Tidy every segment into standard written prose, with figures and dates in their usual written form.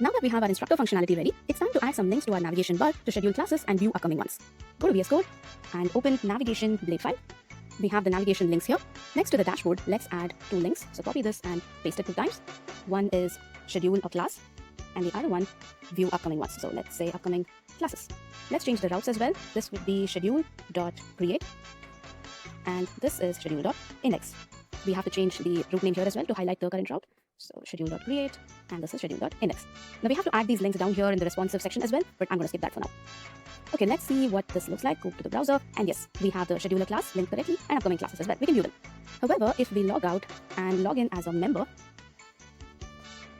Now that we have our instructor functionality ready, it's time to add some links to our navigation bar to schedule classes and view upcoming ones. Go to VS Code and open navigation blade file. We have the navigation links here. Next to the dashboard, let's add two links. So copy this and paste it 2 times. One is schedule a class and the other one view upcoming ones. So let's say upcoming classes. Let's change the routes as well. This would be schedule.create and this is schedule.index. We have to change the route name here as well to highlight the current route. So schedule.create and this is schedule.index. Now we have to add these links down here in the responsive section as well, but I'm going to skip that for now. Okay, let's see what this looks like. Go to the browser and yes, we have the scheduler class linked correctly and upcoming classes as well. We can view them. However, if we log out and log in as a member,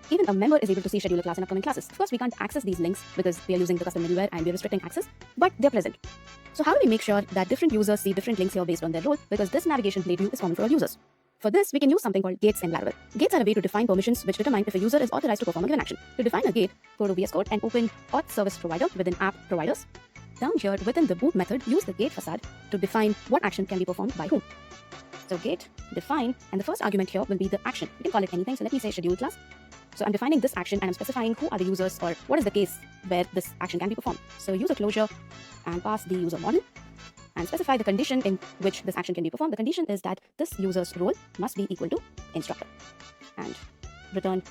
even a member is able to see scheduler class and upcoming classes. Of course, we can't access these links because we are using the custom middleware and we're restricting access, but they're present. So how do we make sure that different users see different links here based on their role? Because this navigation blade view is common for all users. For this, we can use something called gates in Laravel. Gates are a way to define permissions which determine if a user is authorized to perform a given action. To define a gate, go to VS Code and open auth service provider within app providers. Down here, within the boot method, use the gate facade to define what action can be performed by whom. So gate, define, and the first argument here will be the action. You can call it anything, so let me say schedule class. So I'm defining this action and I'm specifying who are the users or what is the case where this action can be performed. So user closure and pass the user model and specify the condition in which this action can be performed. The condition is that this user's role must be equal to instructor and return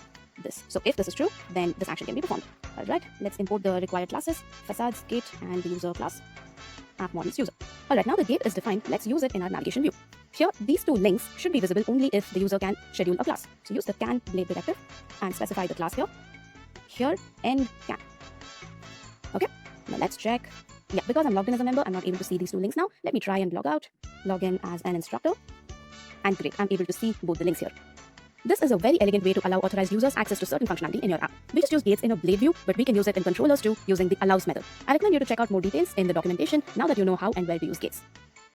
this. So if this is true, then this action can be performed. Alright, let's import the required classes, facades, gate, and the user class, app models user. Alright, now the gate is defined, let's use it in our navigation view. Here, these two links should be visible only if the user can schedule a class. So use the can blade directive and specify the class here. Here, end can. Okay, now let's check. Yeah, because I'm logged in as a member, I'm not able to see these two links now. Let me try and log out, log in as an instructor, and great, I'm able to see both the links here. This is a very elegant way to allow authorized users access to certain functionality in your app. We just use gates in a blade view, but we can use it in controllers too using the allows method. I recommend you to check out more details in the documentation now that you know how and where to use gates.